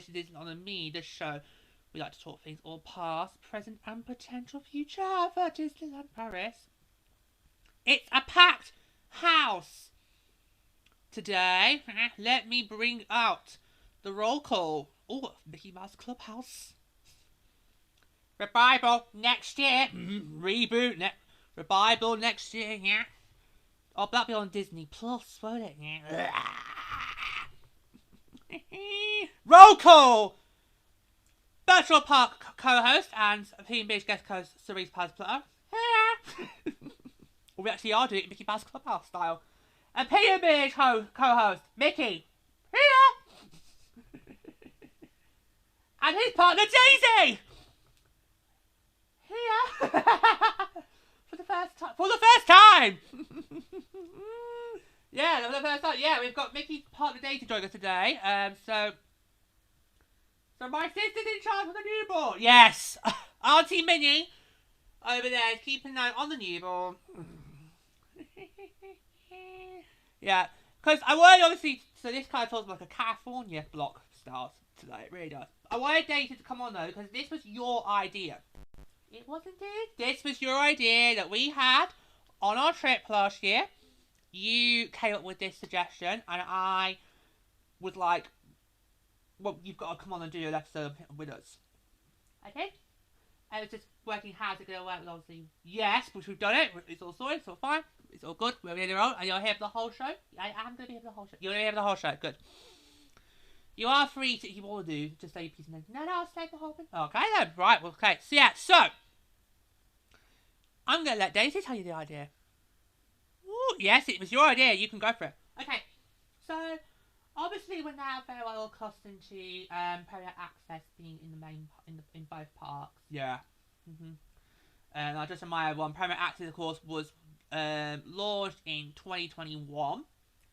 to Disneyland and me, the show. We like to talk things all past, present, and potential future for Disneyland Paris. It's a packed house today. Let me bring out the roll call. Oh, Mickey Mouse Clubhouse. Revival next year. Reboot. Revival next year, yeah. Oh, that'll be on Disney Plus, won't it? Yeah. Roll call! Virtual Park co-host and Beach guest host Cerise Paz-Platter. We actually are doing it Mickey Mouse Clubhouse style. And Beach co-host Mickey. Here! And his partner Daisy! Here! For the first time. For the first time! Yeah, for the first time. Yeah, we've got Mickey's partner Daisy joining us today. So my sister's in charge of the newborn. Yes! Auntie Minnie over there is keeping an eye on the newborn. Yeah, because I wanted, obviously, so this kind of feels like a California block style today, it really does. I wanted Daisy to come on though, because this was your idea. It wasn't it? This was your idea that we had on our trip last year. You came up with this suggestion, and I was like, well, you've got to come on and do an episode with us. Okay? I was just working how's it going to work with obviously yes, which we've done it. It's all sorted, it's all fine. It's all good. We're in the road, and you're here for the whole show. I am going to be here for the whole show. You're going to be here for the whole show. Good. You are free to, if you want to do, just say your piece and then, no, I'll stay the whole thing. Okay then. Right, well, okay. So yeah, I'm going to let Daisy tell you the idea. Ooh, yes, it was your idea. You can go for it. Okay. So, obviously we're now very well accustomed to Premier Access being in the main, in both parks. Yeah. And I just remind everyone, Premier Access, of course, was launched in 2021,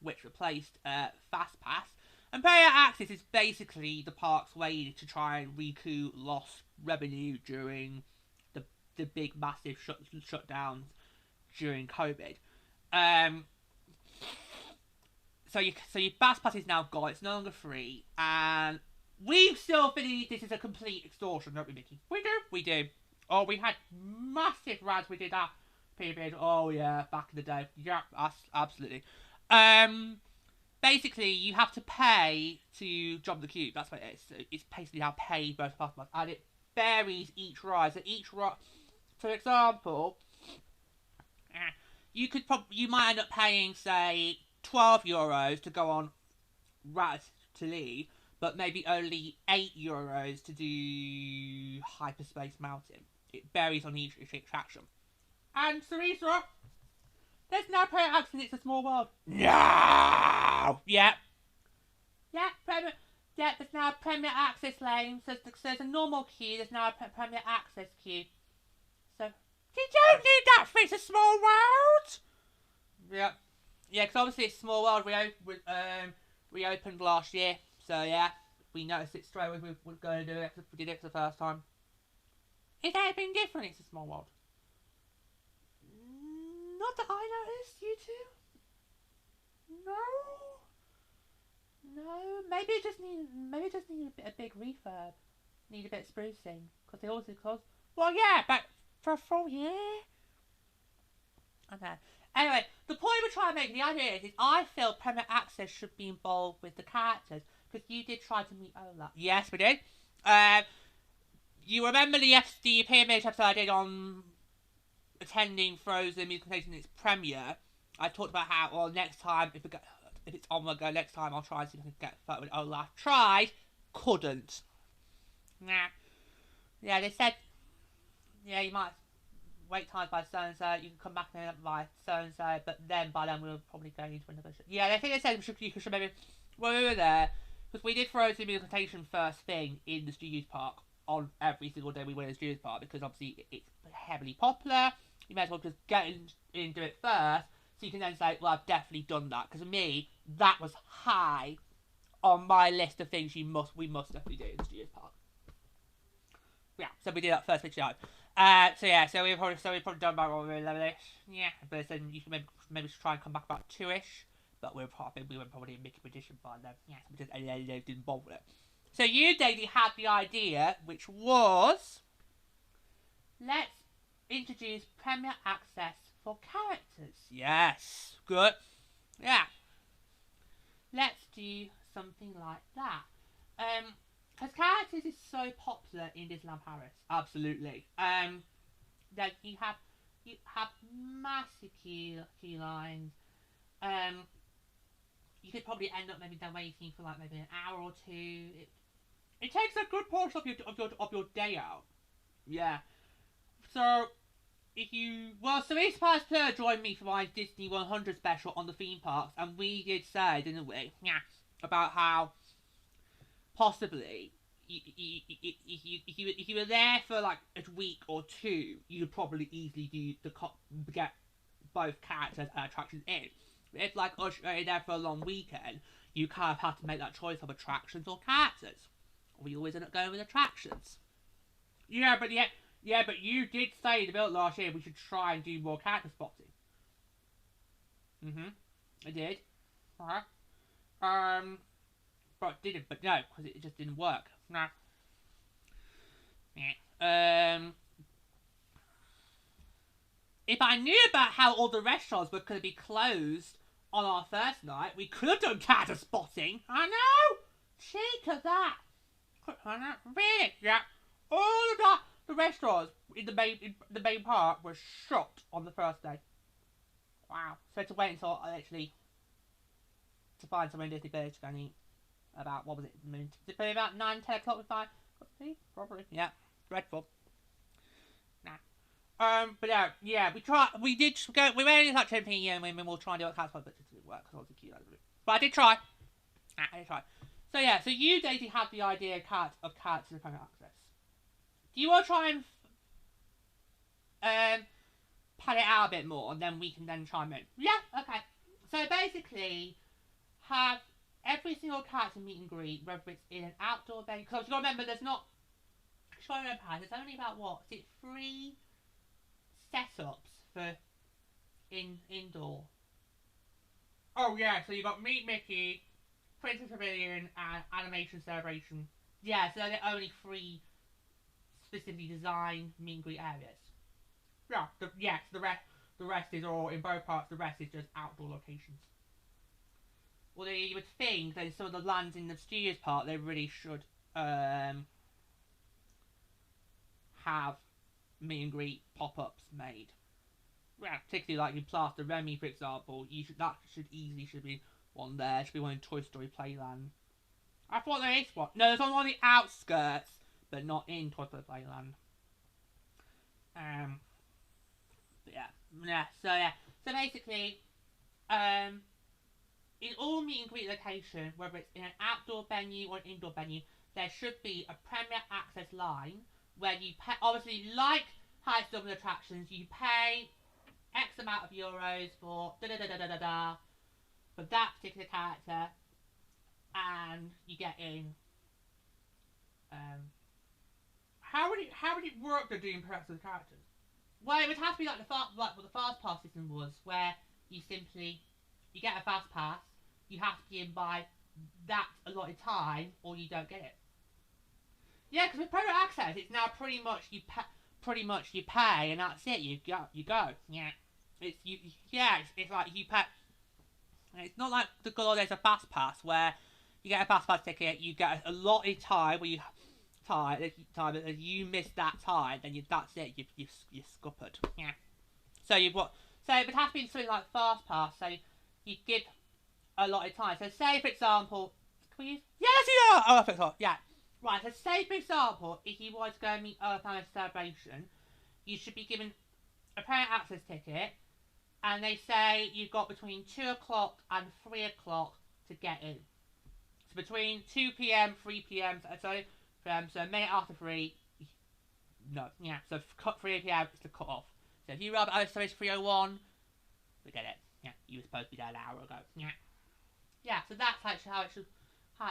which replaced Fast Pass. And Premier Access is basically the park's way to try and recoup lost revenue during the big, massive shutdowns during COVID. So your Fast Pass is now gone. It's no longer free, and we still think this is a complete extortion, don't we, Mickey? We do. Oh, we had massive rants. We did that period. Oh yeah, back in the day. Yeah, absolutely. Basically, you have to pay to jump the cube. That's what it is. So it's basically now paid both Fast Pass, and it varies each ride. So each ride, for example, you might end up paying, say, €12 to go on Ratatouille, but maybe only €8 to do Hyperspace Mountain. It varies on each attraction. And Sarisa, there's no Premier Access, it's a small world. No! Yeah. Yeah, there's now a Premier Access lane. So there's a normal queue, there's now a Premier Access queue. So, you don't need that for it's a small world! Yeah. Yeah, because obviously it's a small world. Reopened last year. So yeah, we noticed it straight away. We were going to do it. We did it for the first time. Is there anything different? It's a small world. Not that I noticed. You two? No. Maybe it just need a big refurb. Need a bit of sprucing because they also cost. Well, yeah, but for a full year. Okay. Anyway, the point we're trying to make, the idea is I feel Premier Access should be involved with the characters, because you did try to meet Olaf. Yes, we did. You remember the PMH episode I did on attending Frozen Musical Station in its premiere? I talked about how, well, next time, if it's on the go next time, I'll try and see if I can get a photo with Olaf. Tried, couldn't. Nah. Yeah, they said, yeah, you might wait times by so-and-so, you can come back in by so-and-so, but then by then we'll probably go into another show. Yeah, I think they said you should maybe, well, we were there, because we did Frozen Musical Station first thing in the Studios Park on every single day we went to the Studios Park, because obviously it's heavily popular. You may as well just get in and do it first, so you can then say, well, I've definitely done that, because for me, that was high on my list of things we must definitely do in the Studios Park. Yeah, so we did that first picture out. So we've probably done about 11ish. Yeah, but then you can maybe try and come back about 2ish. But we were probably in Mickey Edition by then. Yeah, so we just didn't bother with it. So you, Daisy, had the idea, which was, let's introduce Premier Access for characters. Yes, good. Yeah. Let's do something like that. Because characters is so popular in Disneyland Paris. Absolutely. That you have massive queue lines. You could probably end up maybe waiting for like maybe an hour or two. It takes a good portion of your day out. Yeah. So so East Paris Player joined me for my Disney 100 special on the theme parks, and we did say, didn't we? Yeah. About how possibly if you were there for like a week or two, you could probably easily get both characters and attractions in. But if like us you're there for a long weekend, you kind of have to make that choice of attractions or characters. We always end up going with attractions. Yeah, but you did say in the build last year we should try and do more character spotting. I did. But it didn't. But no, because it just didn't work. Nah. Yeah. If I knew about how all the restaurants were going to be closed on our first night, we could have done character spotting. I know. Cheek of that. I know. Really? Yeah. All of the restaurants in the main park were shut on the first day. Wow. So to wait until actually to find somewhere in Disney Village to go and eat. About, what was it? About 9, 10 o'clock with my probably. Yeah. Dreadful. Nah. But yeah, we went in like 10 p.m. and we'll try and do it, but it didn't work because I was a cute. But I did try. So yeah, so you, Daisy, had the idea of characters and Premier Access. Do you want to try and pad it out a bit more, and then we can then chime in? Yeah, okay. So basically, have every single character meet and greet, whether it's in an outdoor venue. Because you've got to remember, there's only about, what, is it 3 setups for indoor? Oh yeah, so you've got Meet Mickey, Princess Pavilion, and Animation Celebration. Yeah, so there are only 3 specifically designed meet and greet areas. Yeah, the rest is all in both parts. The rest is just outdoor locations. Well, you would think that some of the lands in the studios part, they really should have meet and greet pop-ups made. Yeah, particularly like in Plaster Remy, for example. That should be one there. Should be one in Toy Story Playland. I thought there is one. No, there's one on the outskirts, but not in Toy Story Playland. So basically, in all meet and greet locations, whether it's in an outdoor venue or an indoor venue, there should be a Premier Access line where you pay, obviously, like high double attractions, you pay X amount of euros for for that particular character, and you get in. How would it work to doing perhaps with characters? Well, it would have to be like what the fast pass system was, where you get a fast pass, you have to be in by that allotted time, or you don't get it. Yeah, because with Premier Access, it's now pretty much you pay, and that's it. You go. Yeah, it's like you pay. It's not like the good old days of fast pass where you get a fast pass ticket, you get a allotted time where you time, and you miss that time, then that's it. You're scuppered. Yeah. So it would have to be something like fast pass. So you give a lot of time. So say for example, can we use? Yes, yeah. Oh, I forgot. Yeah. Right. So say for example, if you want to go and meet Olaf Celebration, you should be given a Premier Access ticket, and they say you've got between 2 o'clock and 3 o'clock to get in. So between 2 p.m, 3 p.m. So a minute after 3, no, yeah. So 3 p.m. is the cut off. So if you rub it, so it's 3:01, forget it. Yeah, you were supposed to be there an hour ago. Yeah. Yeah, so that's actually how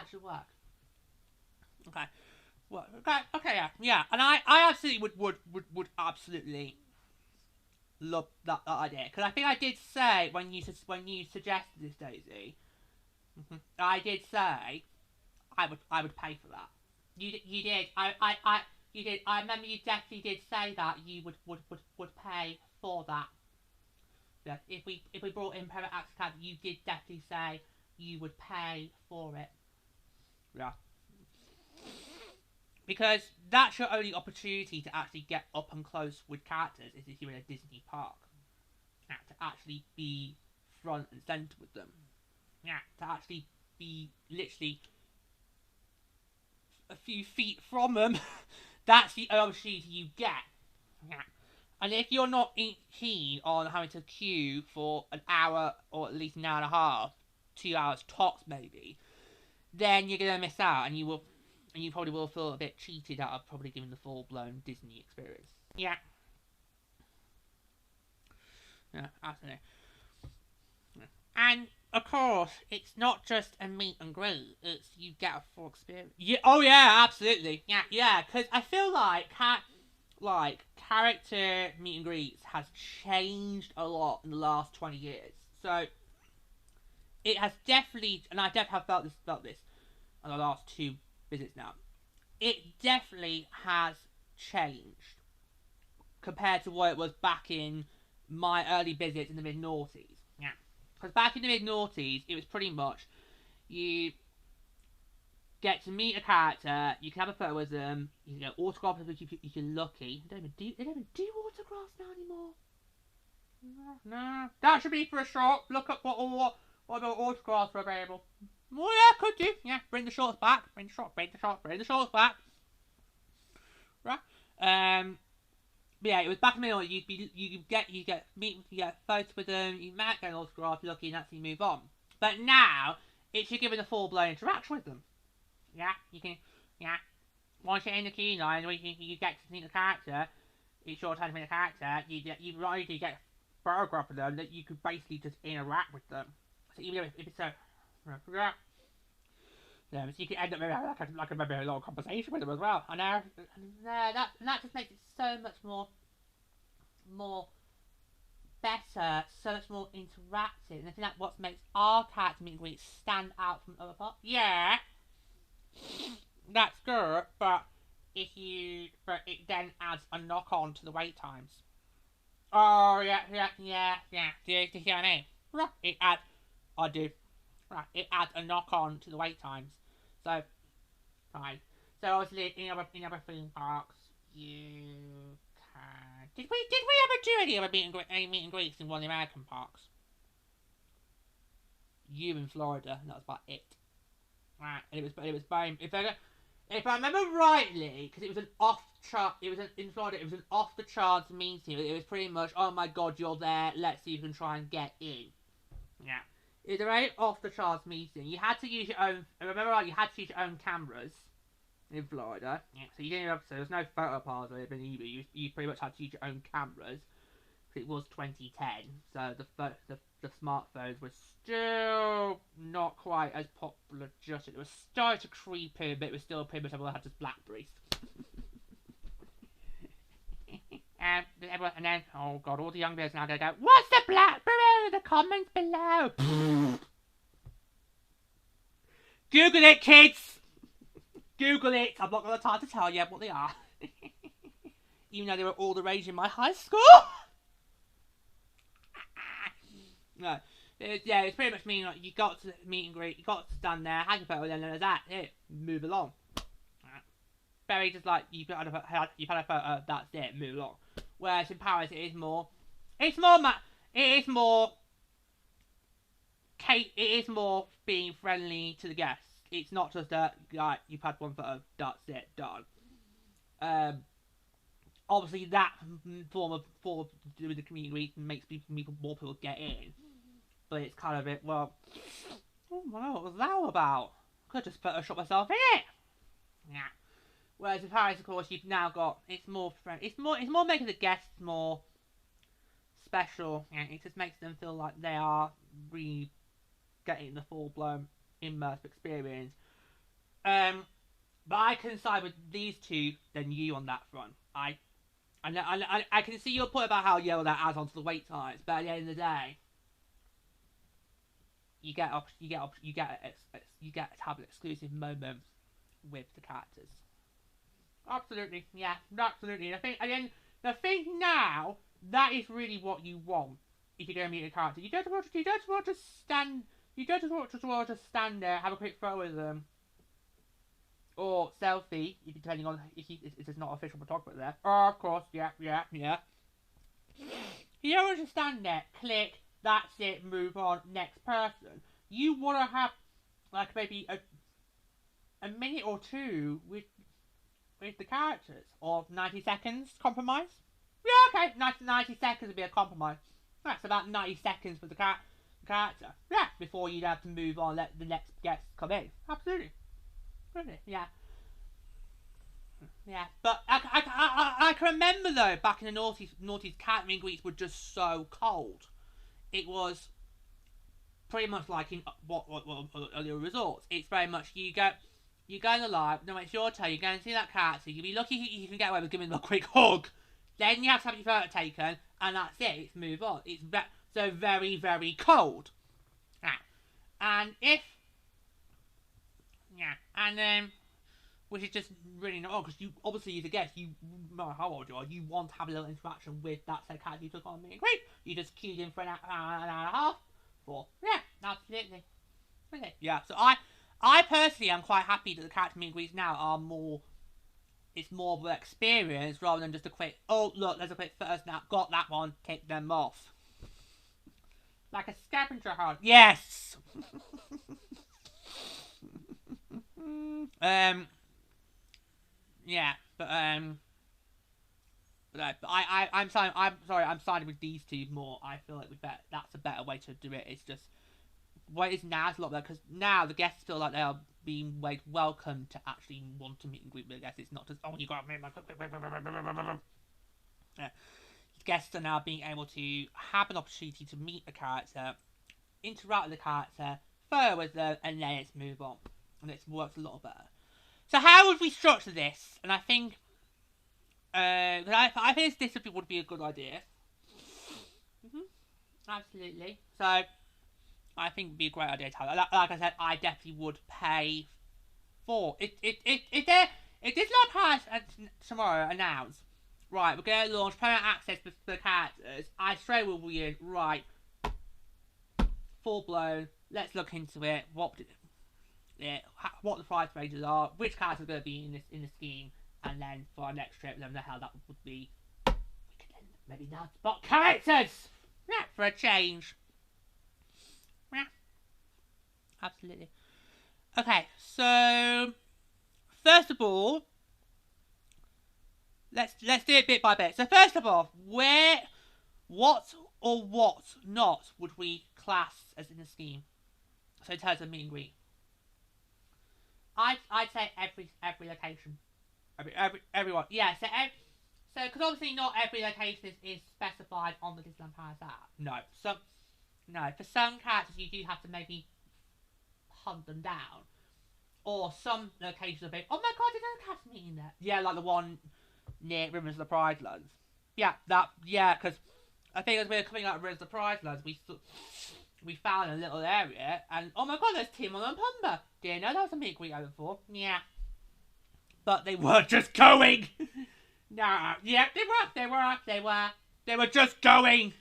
it should work. Okay. Well, okay, yeah. And I absolutely would absolutely love that idea, because I think I did say when you suggested this, Daisy, I did say I would pay for that. You did. You did. I remember you definitely did say that you would pay for that. Yeah, if we brought in Permanent Access Card, you did definitely say you would pay for it. Yeah. Because that's your only opportunity to actually get up and close with characters is if you're in a Disney park. Yeah, to actually be front and centre with them. Yeah, to actually be literally a few feet from them. That's the opportunity you get. Yeah. And if you're not keen on having to queue for an hour or at least an hour and a half, 2 hours tops maybe, then you're gonna miss out, and you probably will feel a bit cheated out of probably giving the full-blown Disney experience. Yeah. Yeah, absolutely. Yeah. And of course, it's not just a meet and greet; it's you get a full experience. Yeah. Oh yeah, absolutely. Yeah, yeah. Because I feel like character meet and greets has changed a lot in the last 20 years. So it has definitely, and I definitely have felt this on the last 2 visits now. It definitely has changed compared to what it was back in my early visits in the mid-noughties. Yeah. Because back in the mid-noughties, it was pretty much you get to meet a character, you can have a photo with them, you can get autographs if you're lucky. They don't even do autographs now anymore. No. That should be for a shop. Look up what autographs are available. Oh yeah, could do. Yeah, bring the shorts back. Bring the shorts back. Right. But yeah, it was back in the middle. You get photos with them. You might get an autograph, lucky, and that's how you move on. But now it's you're given a full blown interaction with them. Yeah, you can. Yeah, once you're in the queue line, you get to meet the character. It's your time to meet the character. You already get a photograph of them that you could basically just interact with them. So even if it's a so you can end up maybe maybe a little conversation with them as well. And that just makes it so much more better, so much more interactive. And I think that's what makes our character meet and greet stand out from other parts. Yeah, that's good, but it then adds a knock on to the wait times. Oh yeah. Do you see what I mean? I do. Right, it adds a knock on to the wait times. So, right. So obviously in other theme parks, you can. Did we ever do any other meet and greets in one of the American parks? You in Florida, and that was about it. Right, and it was very. If I remember rightly, because it was in Florida, it was an off the charts meeting. It was pretty much, oh my god, you're there. Let's see if you can try and get in. Yeah. It was a very off the charts meeting. You had to use your own. I remember right, you had to use your own cameras in Florida. Yeah. So you didn't have. So there was no photo pass or anything either. You pretty much had to use your own cameras. It was 2010, so the smartphones were still not quite as popular just yet. It was starting to creep in, but it was still pretty much everyone had just Blackberries. And then, oh god, all the young girls now go, what's the Blackberry? The comments below. Google it, kids! Google it! I'm not going to have time to tell you what they are. Even though they were all the rage in my high school. No. It's pretty much mean like you got to meet and greet, you got to stand there, have your photo, and then there's that. Move along. Very just like you've had a photo, that's it, move along. Whereas in Paris it is more being friendly to the guests. It's not just that like you've had one photo, that's it, done. Obviously that form of doing the community makes more people get in. But it's kind of a bit, well, oh my god, what was that all about? I could just Photoshop myself in it. Yeah. Whereas in Paris, of course, you've now got it's more making the guests more special. Yeah, it just makes them feel like they are really getting the full blown immersive experience. But I can side with these two than you on that front. I can see your point about how that adds on to the wait times, but at the end of the day, you get to have an exclusive moment with the characters. Absolutely, yeah, absolutely. The thing now, that is really what you want if you're going to meet a character. You don't want to stand there, have a quick photo with them, or selfie, depending on if there's not official photographer there. Oh, of course, yeah. You don't want to stand there, click, that's it, move on, next person. You want to have, like, maybe a minute or two with the characters. Or 90 seconds, compromise? Yeah, okay, 90 seconds would be a compromise. That's about 90 seconds for the character. Yeah, before you'd have to move on, let the next guest come in. Absolutely. Really, yeah. Yeah, but I can remember though, back in the noughties, cat meet and greets were just so cold. It was pretty much like in what other resorts. It's very much you go in the live, no, it's your turn, you go and see that character, you'll be lucky you can get away with giving them a quick hug. Then you have to have your photo taken, and that's it, it's move on. It's so very, very cold. Yeah. And which is just really not odd, because you, obviously, as a guest, you, no matter how old you are, you want to have a little interaction with that said character you took on meet and greet. You just queued in for an hour and a half. Yeah, absolutely. Okay. Yeah, so I personally am quite happy that the character meet and greets now are more, it's more of an experience rather than just a quick, oh, look, there's a quick first now, got that one, take them off. Like a scavenger hunt. Yes! Yeah, but I'm siding with these two more. I feel like that's a better way to do it. It's just what it is now is a lot better, because now the guests feel like they are being made welcome to actually want to meet and greet with the guests. It's not just, oh, you got to meet my... Yeah. Guests are now being able to have an opportunity to meet the character, interact with the character, photo with them, and then it's move on. And it works a lot better. So how would we structure this? And I think, I think this would be a good idea. Absolutely. So I think it would be a great idea to have. Like I said, I definitely would pay for it. If this Lab has tomorrow announced, right, we're going to launch permanent access for the characters, I straight will be in, right, full blown, let's look into it, what the price ranges are, which characters are going to be in the scheme, and then for our next trip, then the hell that would be, we could then maybe now spot characters! Yeah, for a change. Yeah. Absolutely. Okay, so first of all, let's do it bit by bit. So first of all, what not would we class as in the scheme? So in terms of meet and greet, I'd say every location, everyone. Yeah. So because obviously not every location is specified on the Disneyland Paris app. No. For some characters you do have to maybe hunt them down, or some locations will be, oh my god, there's no cast meeting there. Yeah, like the one near Rivers of the Pride Lands. Yeah, because I think as we were coming out of Rivers of the Pride Lands, we found a little area, and oh my god, there's Timon and Pumbaa. Didn't know that was a meet and greet over before. Yeah. But they were just going. No, yeah, they were just going.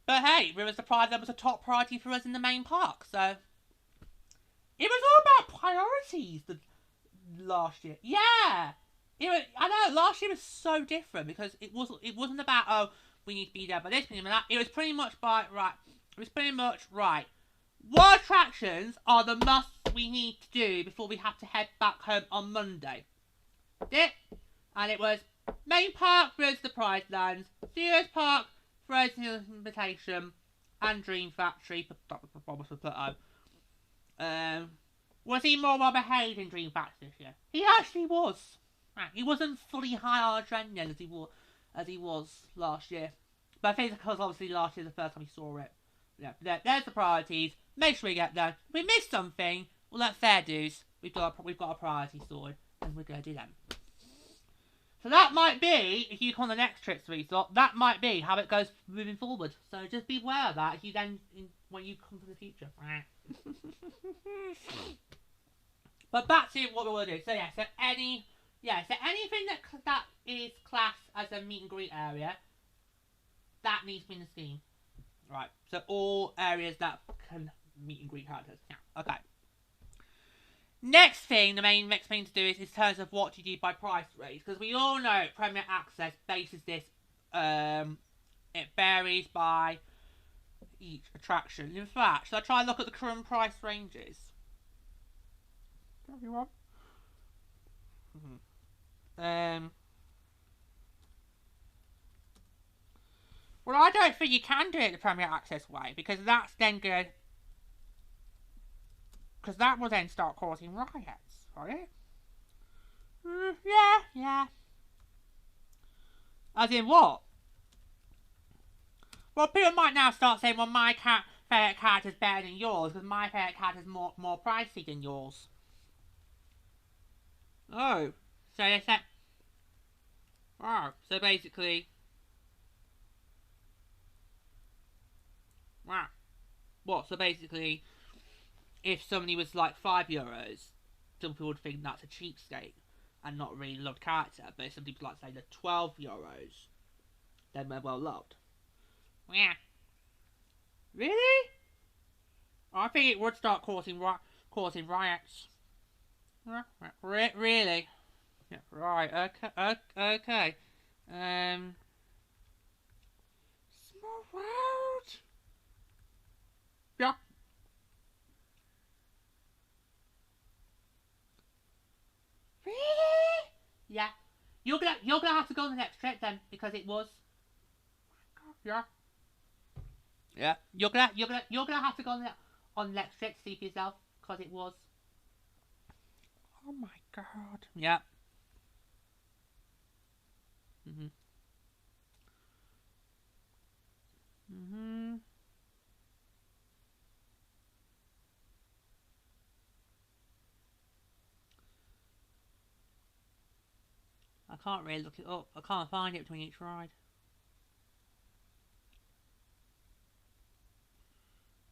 But hey, Rivers of the Pride Land was a top priority for us in the main park, so it was all about priorities last year. Yeah. I know, last year was so different because it wasn't about, oh, we need to be there by this, and that. It was pretty much right. What attractions are the musts we need to do before we have to head back home on Monday? And it was main park, Rivers of the Pride Lands, Studios Park, Frozen Hills Invitation, and Dream Factory. Was he more well behaved in Dream Factory this year? He actually was. He wasn't fully high on adrenaline as he was last year. But I think it's because obviously last year was the first time we saw it. Yeah, there's the priorities. Make sure we get done. If we missed something, well, that's fair dues. We've got a priority sorted, and we're going to do them. So that might be, if you come on the next tricks resort, that might be how it goes moving forward. So just be aware of that if you then, when you come to the future. But back to what we want to do. So yeah, so anything that is classed as a meet and greet area, that needs to be in the scheme. Right, so all areas that can meet and greet characters. Yeah, okay. Next thing, the next thing to do is in terms of what you do by price raise, because we all know Premier Access bases this. It varies by each attraction. In fact, should I try and look at the current price ranges? Everyone. Well, I don't think you can do it the Premier Access way, because that's then good. Because that will then start causing riots, right? Yeah. As in what? Well, people might now start saying, well, my favourite character's better than yours, because my favourite character's more pricey than yours. Oh. So they said... Wow. So basically... Wow. What? So basically... If somebody was like €5, some people would think that's a cheapskate and not really loved character. But if somebody was like, say, the €12, then they're well loved. Yeah. Really? I think it would start causing riots. Really? Yeah, right. Okay. Small world. Yeah. Really? Yeah. You're gonna have to go on the next trip then, because it was. Yeah. Yeah. You're gonna have to go on the next trip to see for yourself, because it was. Oh my god. Yeah. I can't really look it up. I can't find it between each ride.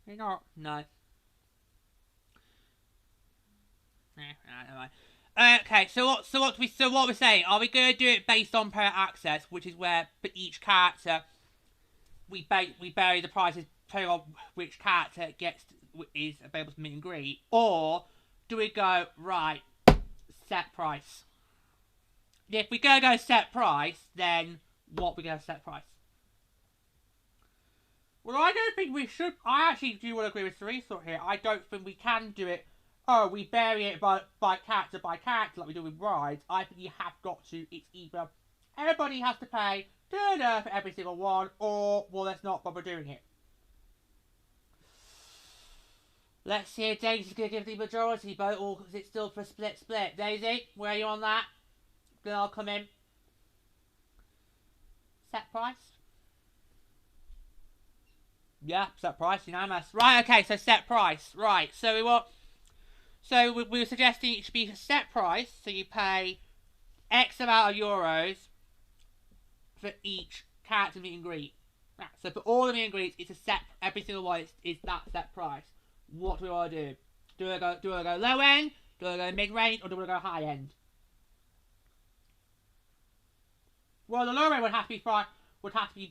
You not? No. Okay, so what we're saying? Are we going to do it based on per access, which is where for each character we vary the prices depending on which character is available to meet and greet, or do we go right set price? If we go set price, then what we go set price? Well, I don't think we should. I actually do want to agree with Teresa here. I don't think we can do it. Oh, we vary it by character like we do with rides. I think you have got to. It's either everybody has to pay for every single one, or well, let's not bother doing it. Let's see if Daisy's going to give the majority vote, or is it still for split? Daisy, where are you on that? Then I'll come in. Set price? Yeah, set price, unanimous. Right, okay, so set price. Right, so we were suggesting it should be a set price, so you pay X amount of euros for each character meet and greet. Right, so for all the meet and greets, it's a set. Every single one is that set price. What do we want to do? Do I go low end? Do I go mid range? Or do I go high end? Well, the low end would have to be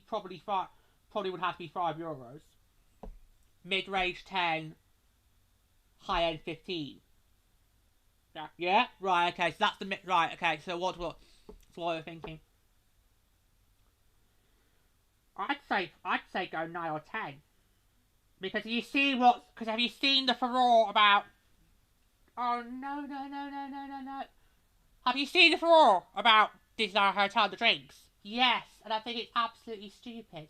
probably €5. Mid range 10. High end 15. Yeah. Right. Okay. So that's the right. Okay. So what we're thinking? I'd say go 9 or 10. Because have you seen the furore about? Oh no. Have you seen the furore about Disneyland Hotel the drinks? Yes, and I think it's absolutely stupid.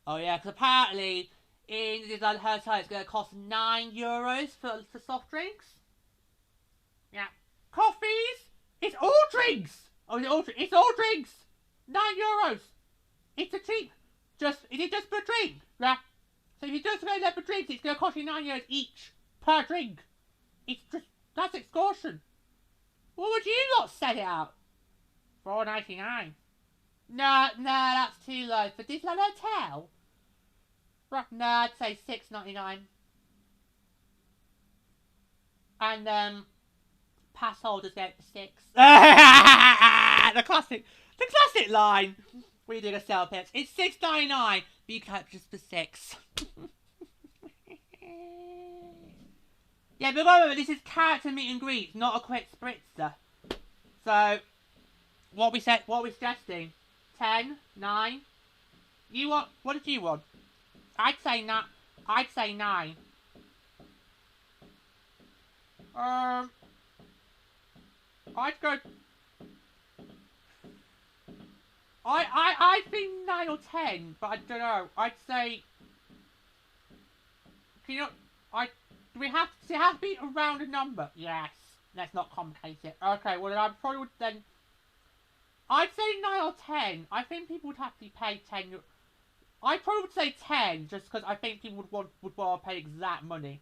Oh yeah, because apparently in the Disneyland Hotel it's going to cost €9 for soft drinks. Yeah, coffees. It's all drinks. Oh, it's all drinks. €9. It's a cheap. Is it just per drink? Yeah. So if you just go there for drinks, it's going to cost you €9 each per drink. That's extortion. What would you lot set it out? $4.99. No, that's too low. For this little hotel? No, I'd say $6.99. And, pass holders get it for $6. the classic line. We did a sale pitch. It's $6.99, but you can have it just for $6. Yeah, but remember, this is character meet and greet, not a quick spritzer. So, what we suggesting? 10, 9. You want? What did you want? I'd say 9. I'd go. I think 9 or 10, but I don't know. I'd say. You know, do we have to? It has to be a rounded number. Yes. Let's not complicate it. Okay. Well, then I probably would then. I'd say 9 or 10. I think people would have to pay 10. I probably would say 10, just because I think people would want to pay exact money.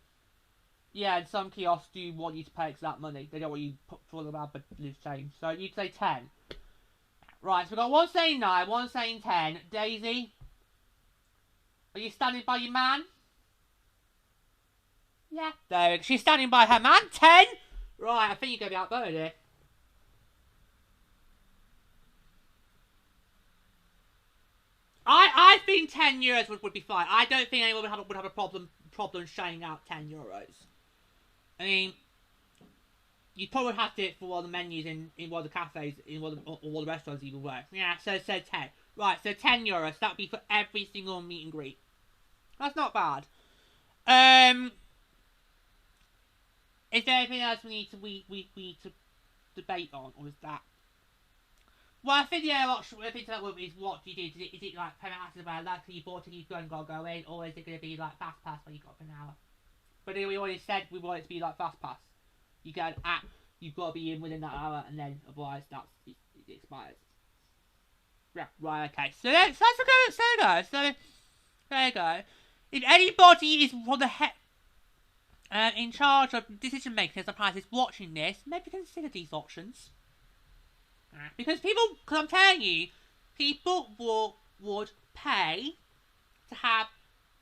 Yeah, and some kiosks do want you to pay exact money. They don't want you to put for them out but loose change. So you'd say 10. Right, so we've got one saying 9, one saying 10. Daisy, are you standing by your man? Yeah. There, she's standing by her man. 10. Right, I think you're going to be outvoted here. I think €10 would be fine. I don't think anyone would have a problem showing out €10. I mean, you'd probably have to do it for one of the menus in one of the cafes, in one of the restaurants even work. Yeah, so 10. Right, so €10. That'd be for every single meet and greet. That's not bad. Is there anything else we need to debate on, or is that? Well, I think is what you do. Is it like payment access where likely you bought it, you go in, or is it going to be like fast pass where you got for an hour? But we already said we want it to be like fast pass. You get an app, you've got to be in within that hour, and then otherwise it expires. Yeah, right, okay. So there you go. If anybody is for the in charge of decision makers and prices watching this, maybe consider these options. Because I'm telling you, people would pay to have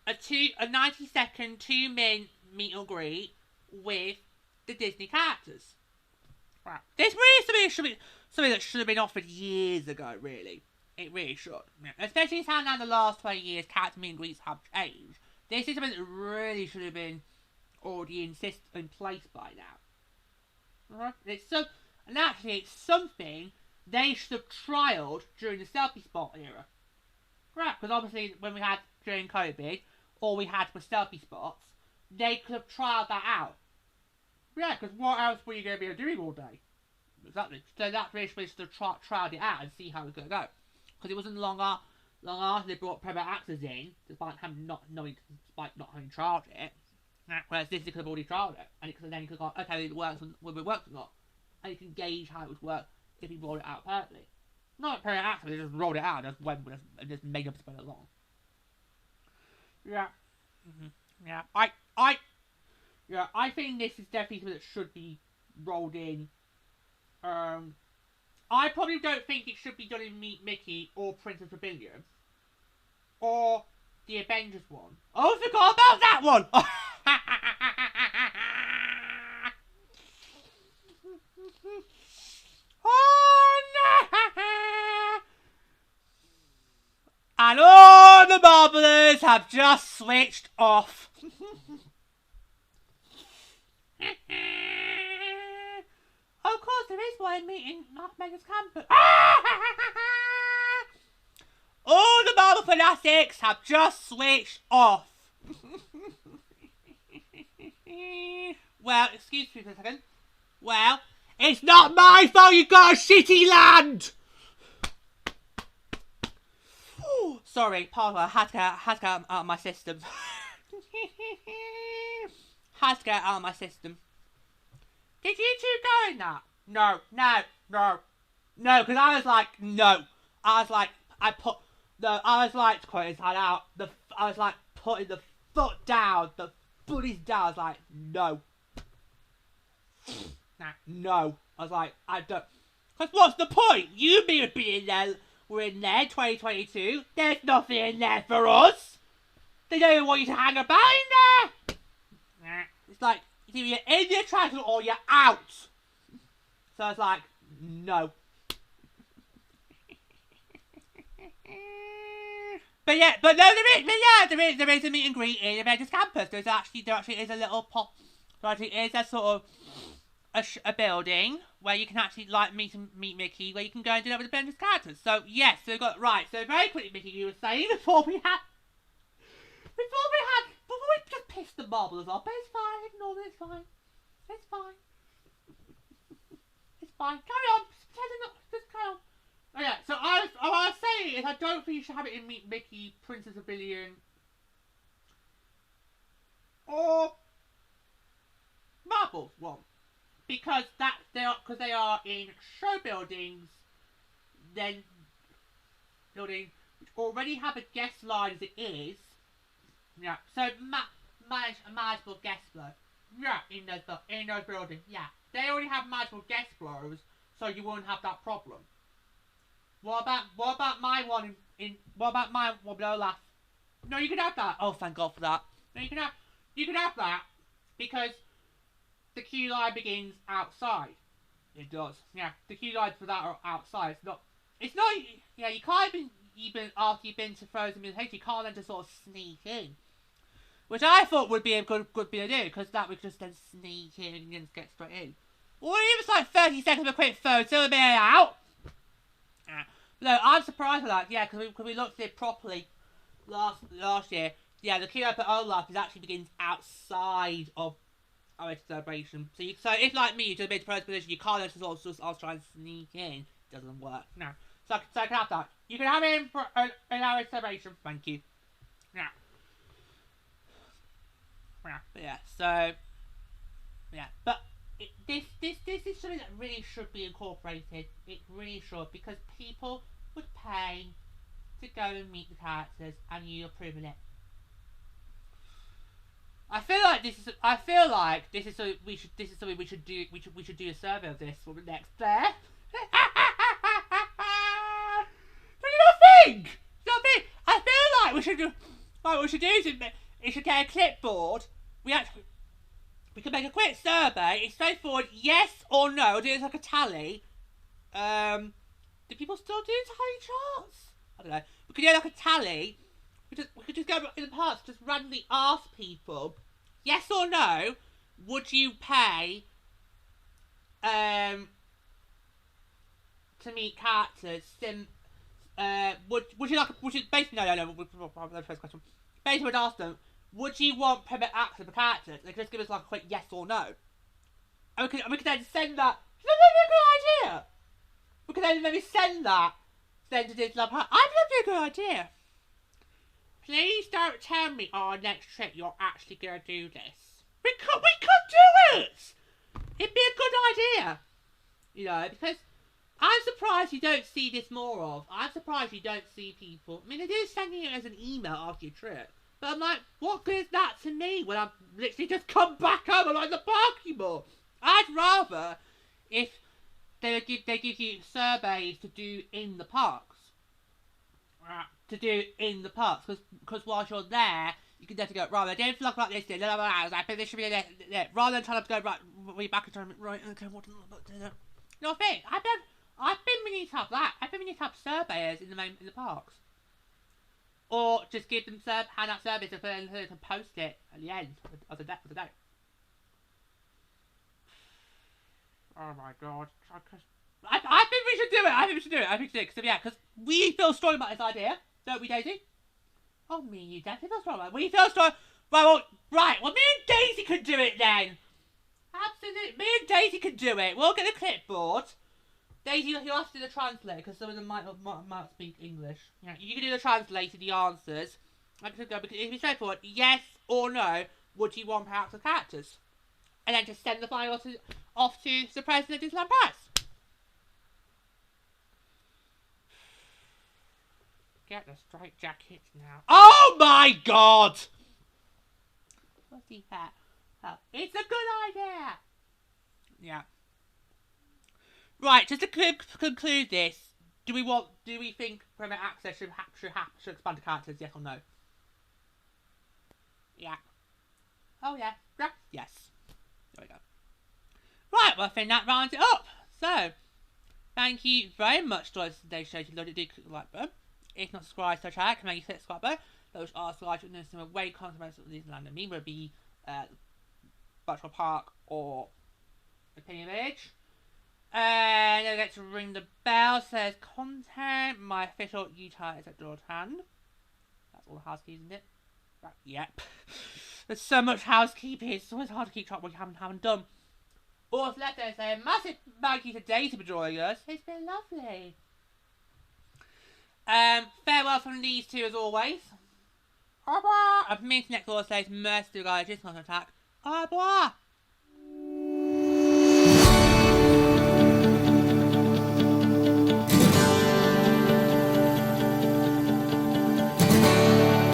a 90-second, 2-minute meet and greet with the Disney characters. Right. This really something that should have been offered years ago, really. It really should. Yeah. Especially how now in the last 20 years character meet and greets have changed. This is something that really should have been already in place by now. Right? And actually it's something they should have trialled during the selfie spot era. Right, because obviously when we had during COVID, all we had was selfie spots, they could have trialled that out. Yeah, because what else were you going to be doing all day? Exactly. So that's really supposed to have trialled it out and see how it's going to go. Because it wasn't long after they brought private access in, despite not having trialled it. Whereas Disney could have already trialled it, and then you could go, okay, it works whether it works or not, and you can gauge how it would work if you rolled it out perfectly. Not private access, they just rolled it out and just made them spin along. Yeah. Yeah. I think this is definitely something that should be rolled in. I probably don't think it should be done in Meet Mickey or Princess Rebellion. Or the Avengers one. Oh, I forgot about that one! Oh, no! And all the marblers have just switched off. Of course, there is one meeting North Megan's campus. All the marble fanatics have just switched off. Well, excuse me for a second. Well, it's not my fault you got a shitty land! Sorry, pardon, I had to get out of my system. Had to get out of my system. Did you two go in that? No, because I was like, no. I was like, to quote inside out, I was like, putting the foot down, the foot is down. I was like, no. No. I was like, I don't. Because what's the point? You being there, we're in there, 2022. There's nothing in there for us. They don't even want you to hang about in there. It's like, either you're in the attraction or you're out. So I was like, no. But yeah, but no, there is a meet and greet in Avengers Campus. There actually is a little pop. There actually is a sort of a building where you can actually like meet Mickey, where you can go and do that with the Avengers characters. So yes, so we got right. So very quickly, Mickey, you were saying before we just pissed the marbles off. But it's fine. Ignore it. It's fine. It's fine. It's fine. Carry on. Just carry on. Oh yeah, so what I was saying is I don't think you should have it in Meet Mickey, Princess Pavilion, or Marbles one, because they are in show buildings, then building which already have a guest line as it is. Yeah, so manage a manageable guest flow. Yeah, in those buildings. Yeah, they already have manageable guest flows, so you won't have that problem. What about my one what about my one with Olaf? No, you can have that. Oh, thank God for that. No, you can have that because the queue line begins outside. It does. Yeah, the queue lines for that are outside. It's not. Yeah, you can't even after you've been to Frozen Music, you can't then just sort of sneak in, which I thought would be a good thing to do because that would just then sneak in and just get straight in. Or even it's like 30 seconds of a quick photo and be out. No, I'm surprised with that. Yeah, because we looked at it properly last year. Yeah, the queue up at Olaf begins outside of our celebration. So if like me, you do a bit of first position, you can't just sort of just try and sneak in. It doesn't work. No. So I can have that. You can have it in for an our celebration. Thank you. Yeah. Yeah. So yeah, but this is something that really should be incorporated. It really should, because people would pay to go and meet the characters, and you approving it. I feel like this is something we should do. We should do a survey of this for the next fair. Do you not think? I feel like we should do. What we should do is we should get a clipboard. We can make a quick survey. It's straightforward. Yes or no. Do it like a tally. Do people still do tally charts? I don't know. We could do like a tally. We could just go in the past, just randomly ask people, yes or no, would you pay to meet characters? Would you basically no. First question. Basically, would ask them, would you want private access for characters? They could just give us like a quick yes or no. And we could then send that. That'd be a good idea. We could then maybe send that. Send to Disneyland Park. I think that'd be a good idea. Please don't tell me on our next trip you're actually going to do this. We could do it! It'd be a good idea. You know, because I'm surprised you don't see this more of. I'm surprised you don't see people. I mean, they do sending it as an email after your trip. But I'm like, what good is that to me when I've literally just come back home and I'm in the park anymore? I'd rather if they give you surveys to do in the parks. Because whilst you're there, you can definitely go, right, I don't feel like this, I think this should be there, rather than trying to go, right back and try to, right, okay, what do I do? No, I think, I've been meaning to have that. I've been meaning to have surveyors in the parks. Or just give them, hand out surveys and then post it at the end of the day. Oh my God. I think we should do it. Because we feel strong about this idea, don't we, Daisy? Oh, me and you definitely feel strong about it. We feel strong. Well, me and Daisy could do it then. Absolutely. Me and Daisy could do it. We'll get a clipboard. Daisy, you'll have to do the translate, because some of them might speak English. Yeah, you can do the translate of the answers. Because it'll be straightforward. Yes or no, would you want perhaps the characters? And then just send the file off to the president of Disneyland Paris. Get the straight jackets now. Oh my God! What's he at? Oh, it's a good idea! Yeah. Right, just to conclude this, do we think Premier Access should expand to characters? Yes or no? Yeah. Oh yeah. Yeah. Yes. There we go. Right, well I think that rounds it up. So, thank you very much for today's show. If you loved it, do click the like button. If not subscribed to the channel, can you click the subscribe button? Those are slides with some way consequences of these land and me will be Virtual Park or Opinion Village. And don't forget to ring the bell. Says content. My official Utah is at George Hand. That's all the housekeeping, isn't it? Right, yep. There's so much housekeeping. It's always hard to keep track what you haven't done. Also, let's say a massive thank you to Daisy for joining us. It's been lovely. Farewell from these two as always. Au revoir. And from me to next all says mercy to guys, just not an attack. Au revoir.